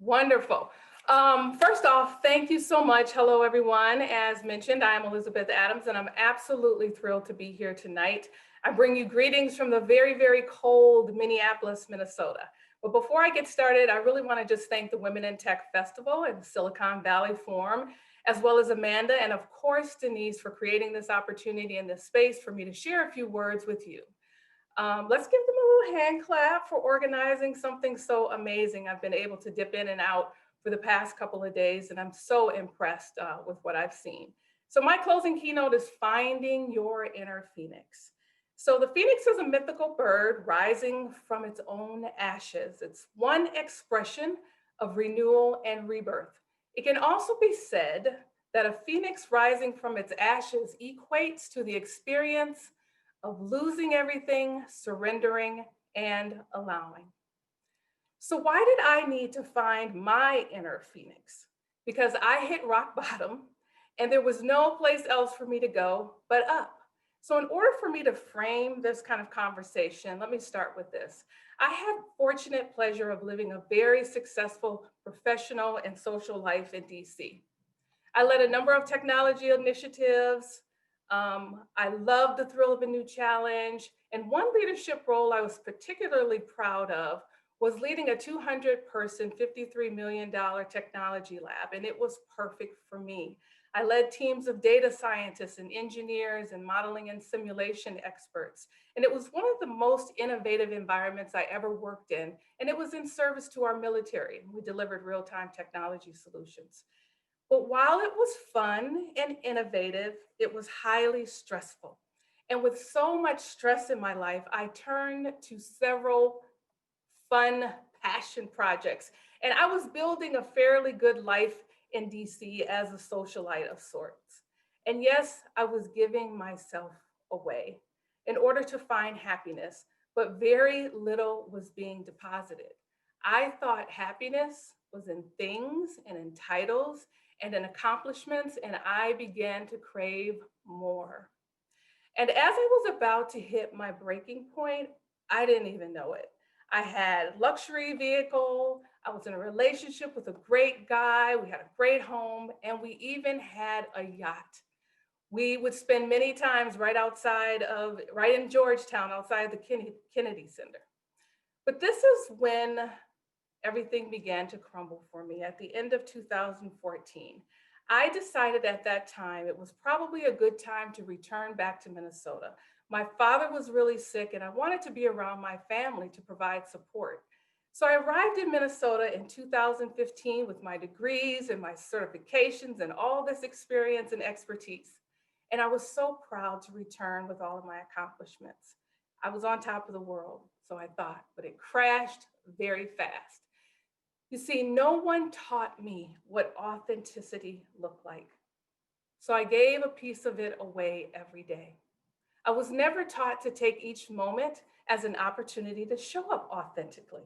Wonderful. First off, thank you so much. Hello, everyone. As mentioned, I am Elizabeth Adams, and I'm absolutely thrilled to be here tonight. I bring you greetings from the very, very cold Minneapolis, Minnesota. But before I get started, I really want to just thank the Women in Tech Festival and Silicon Valley Forum, as well as Amanda and, of course, Denise for creating this opportunity and this space for me to share a few words with you. Let's give them a little hand clap for organizing something so amazing. I've been able to dip in and out for the past couple of days, and I'm so impressed with what I've seen. So my closing keynote is Finding Your Inner Phoenix. So the phoenix is a mythical bird rising from its own ashes. It's one expression of renewal and rebirth. It can also be said that a phoenix rising from its ashes equates to the experience of losing everything, surrendering, and allowing. So, why did I need to find my inner phoenix? Because I hit rock bottom and there was no place else for me to go but up. So, in order for me to frame this kind of conversation, let me start with this. I had fortunate pleasure of living a very successful professional and social life in DC. I led a number of technology initiatives. I loved the thrill of a new challenge. And one leadership role I was particularly proud of was leading a 200-person, $53 million technology lab, and it was perfect for me. I led teams of data scientists and engineers and modeling and simulation experts. And it was one of the most innovative environments I ever worked in. And it was in service to our military. We delivered real-time technology solutions. But while it was fun and innovative, it was highly stressful. And with so much stress in my life, I turned to several fun passion projects. And I was building a fairly good life in DC as a socialite of sorts. And yes, I was giving myself away in order to find happiness, but very little was being deposited. I thought happiness was in things and in titles and in accomplishments, and I began to crave more. And as I was about to hit my breaking point, I didn't even know it. I had luxury vehicle, I was in a relationship with a great guy, we had a great home, and we even had a yacht. We would spend many times right in Georgetown, outside the Kennedy Center. But this is when everything began to crumble for me at the end of 2014. I decided at that time it was probably a good time to return back to Minnesota. My father was really sick, and I wanted to be around my family to provide support. So I arrived in Minnesota in 2015 with my degrees and my certifications and all this experience and expertise. And I was so proud to return with all of my accomplishments. I was on top of the world, so I thought, but it crashed very fast. You see, no one taught me what authenticity looked like. So I gave a piece of it away every day. I was never taught to take each moment as an opportunity to show up authentically.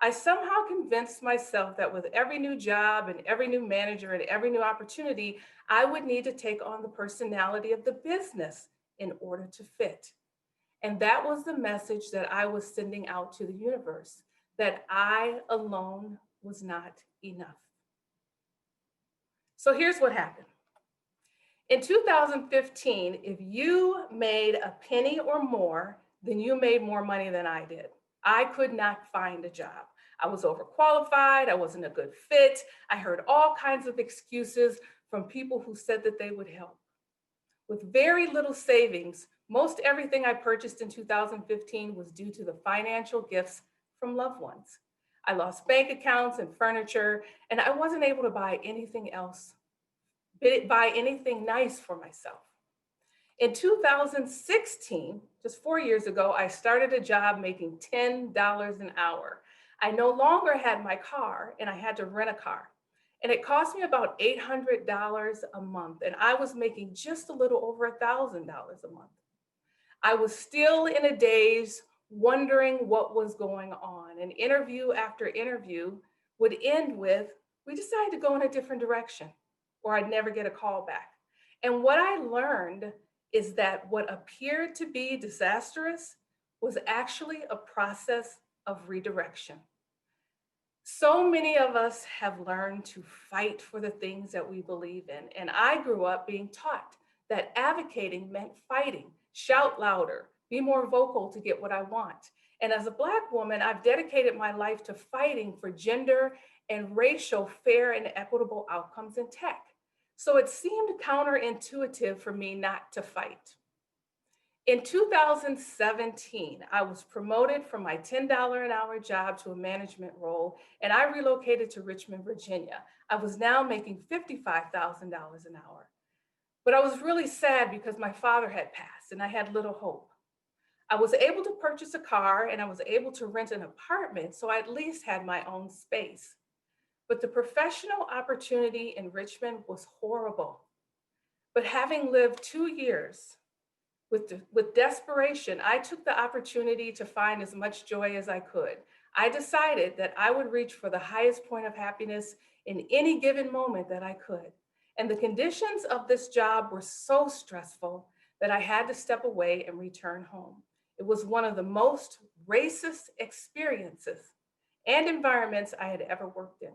I somehow convinced myself that with every new job and every new manager and every new opportunity, I would need to take on the personality of the business in order to fit. And that was the message that I was sending out to the universe, that I alone was not enough. So here's what happened. In 2015, if you made a penny or more, then you made more money than I did. I could not find a job. I was overqualified. I wasn't a good fit. I heard all kinds of excuses from people who said that they would help. With very little savings, most everything I purchased in 2015 was due to the financial gifts from loved ones. I lost bank accounts and furniture, and I wasn't able to buy anything else, buy anything nice for myself. In 2016, just 4 years ago, I started a job making $10 an hour. I no longer had my car, and I had to rent a car. And it cost me about $800 a month, and I was making just a little over $1,000 a month. I was still in a daze, wondering what was going on. And interview after interview would end with, we decided to go in a different direction, or I'd never get a call back. And what I learned is that what appeared to be disastrous was actually a process of redirection. So many of us have learned to fight for the things that we believe in. And I grew up being taught that advocating meant fighting, shout louder, be more vocal to get what I want. And as a Black woman, I've dedicated my life to fighting for gender and racial fair and equitable outcomes in tech. So it seemed counterintuitive for me not to fight. In 2017, I was promoted from my $10 an hour job to a management role, and I relocated to Richmond, Virginia. I was now making $55,000 an hour. But I was really sad because my father had passed and I had little hope. I was able to purchase a car and I was able to rent an apartment, so I at least had my own space. But the professional opportunity in Richmond was horrible. But having lived 2 years with desperation, I took the opportunity to find as much joy as I could. I decided that I would reach for the highest point of happiness in any given moment that I could. And the conditions of this job were so stressful that I had to step away and return home. It was one of the most racist experiences and environments I had ever worked in.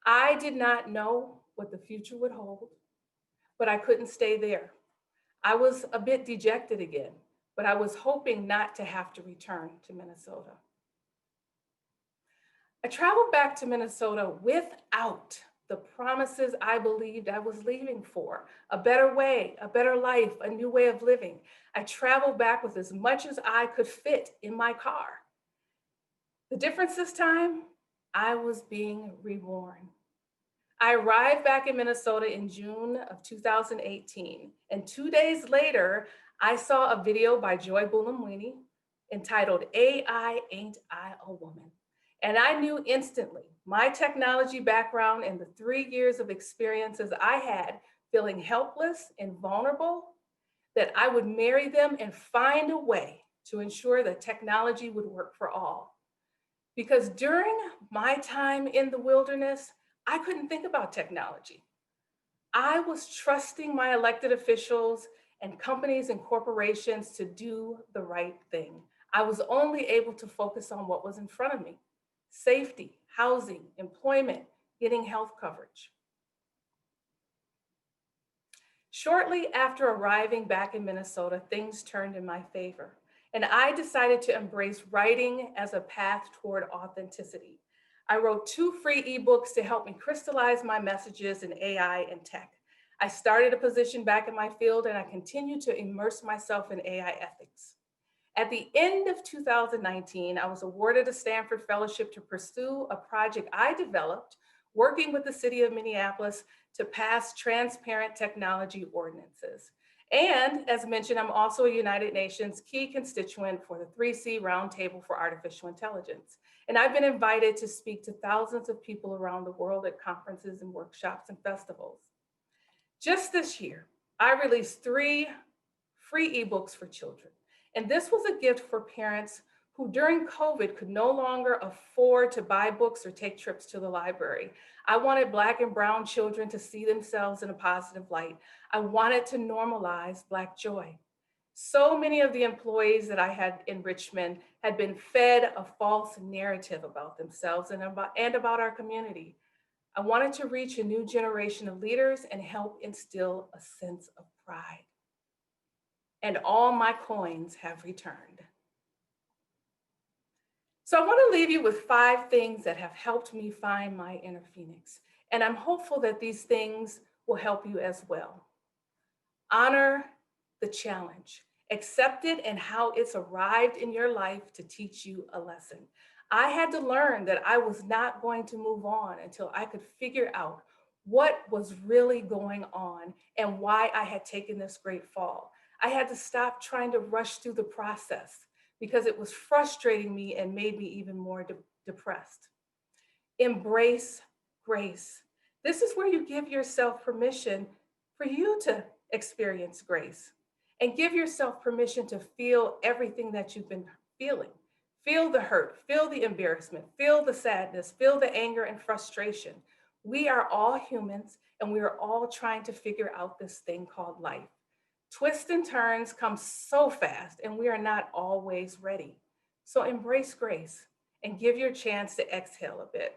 I did not know what the future would hold, but I couldn't stay there. I was a bit dejected again, but I was hoping not to have to return to Minnesota. I traveled back to Minnesota without the promises I believed I was leaving for: a better way, a better life, a new way of living. I traveled back with as much as I could fit in my car. The difference this time, I was being reborn. I arrived back in Minnesota in June of 2018, and 2 days later, I saw a video by Joy Buolamwini entitled AI Ain't I a Woman? And I knew instantly my technology background and the 3 years of experiences I had feeling helpless and vulnerable, that I would marry them and find a way to ensure that technology would work for all. Because during my time in the wilderness, I couldn't think about technology. I was trusting my elected officials and companies and corporations to do the right thing. I was only able to focus on what was in front of me: safety, housing, employment, getting health coverage. Shortly after arriving back in Minnesota, things turned in my favor, and I decided to embrace writing as a path toward authenticity. I wrote 2 free ebooks to help me crystallize my messages in AI and tech. I started a position back in my field, and I continue to immerse myself in AI ethics. At the end of 2019, I was awarded a Stanford Fellowship to pursue a project I developed working with the city of Minneapolis to pass transparent technology ordinances. And as mentioned, I'm also a United Nations key constituent for the 3C Roundtable for Artificial Intelligence. And I've been invited to speak to thousands of people around the world at conferences and workshops and festivals. Just this year, I released 3 free ebooks for children. And this was a gift for parents who during COVID could no longer afford to buy books or take trips to the library. I wanted Black and Brown children to see themselves in a positive light. I wanted to normalize Black joy. So many of the employees that I had in Richmond had been fed a false narrative about themselves and about our community. I wanted to reach a new generation of leaders and help instill a sense of pride. And all my coins have returned. So I want to leave you with 5 things that have helped me find my inner phoenix. And I'm hopeful that these things will help you as well. Honor the challenge. Accept it and how it's arrived in your life to teach you a lesson. I had to learn that I was not going to move on until I could figure out what was really going on and why I had taken this great fall. I had to stop trying to rush through the process because it was frustrating me and made me even more depressed. Embrace grace. This is where you give yourself permission for you to experience grace and give yourself permission to feel everything that you've been feeling. Feel the hurt, feel the embarrassment, feel the sadness, feel the anger and frustration. We are all humans and we are all trying to figure out this thing called life. Twists and turns come so fast and we are not always ready. So embrace grace and give your chance to exhale a bit.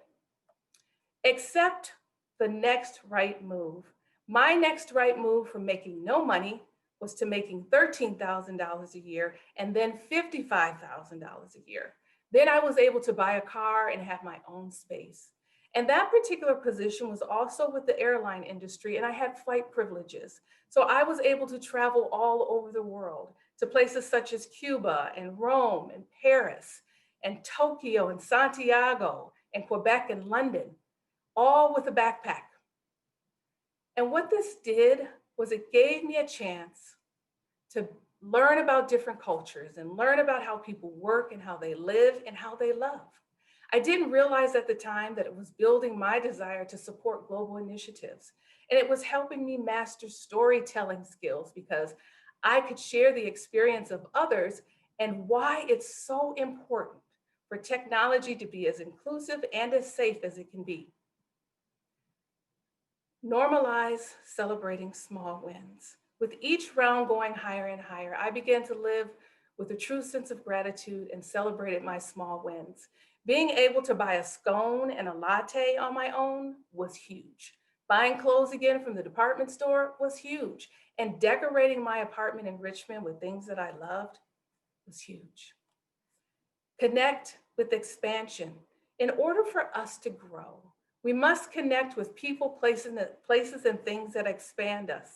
Accept the next right move. My next right move from making no money was to making $13,000 a year and then $55,000 a year. Then I was able to buy a car and have my own space. And that particular position was also with the airline industry, and I had flight privileges. So I was able to travel all over the world to places such as Cuba and Rome and Paris and Tokyo and Santiago and Quebec and London, all with a backpack. And what this did was it gave me a chance to learn about different cultures and learn about how people work and how they live and how they love. I didn't realize at the time that it was building my desire to support global initiatives. And it was helping me master storytelling skills because I could share the experience of others and why it's so important for technology to be as inclusive and as safe as it can be. Normalize celebrating small wins. With each round going higher and higher, I began to live with a true sense of gratitude and celebrated my small wins. Being able to buy a scone and a latte on my own was huge. Buying clothes again from the department store was huge. And decorating my apartment in Richmond with things that I loved was huge. Connect with expansion. In order for us to grow, we must connect with people, places, and things that expand us.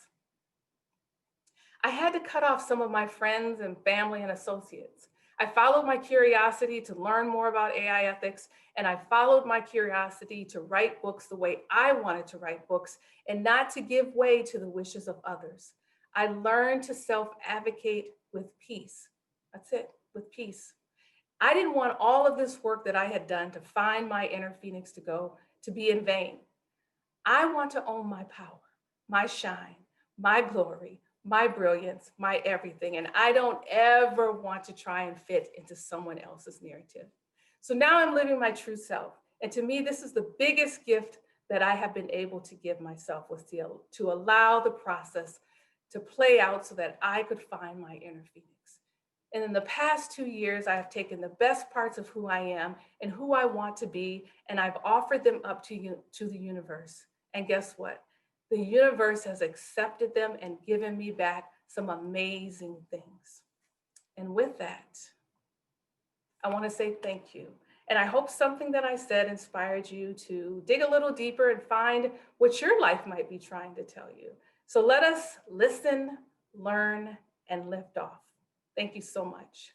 I had to cut off some of my friends and family and associates. I followed my curiosity to learn more about AI ethics, and I followed my curiosity to write books the way I wanted to write books and not to give way to the wishes of others. I learned to self-advocate with peace. That's it, with peace. I didn't want all of this work that I had done to find my inner phoenix to be in vain. I want to own my power, my shine, my glory, my brilliance, my everything. And I don't ever want to try and fit into someone else's narrative. So now I'm living my true self. And to me, this is the biggest gift that I have been able to give myself, was to allow the process to play out so that I could find my inner phoenix. And in the past 2 years, I have taken the best parts of who I am and who I want to be, and I've offered them up to the universe. And guess what? The universe has accepted them and given me back some amazing things. And with that, I want to say thank you. And I hope something that I said inspired you to dig a little deeper and find what your life might be trying to tell you. So let us listen, learn, and lift off. Thank you so much.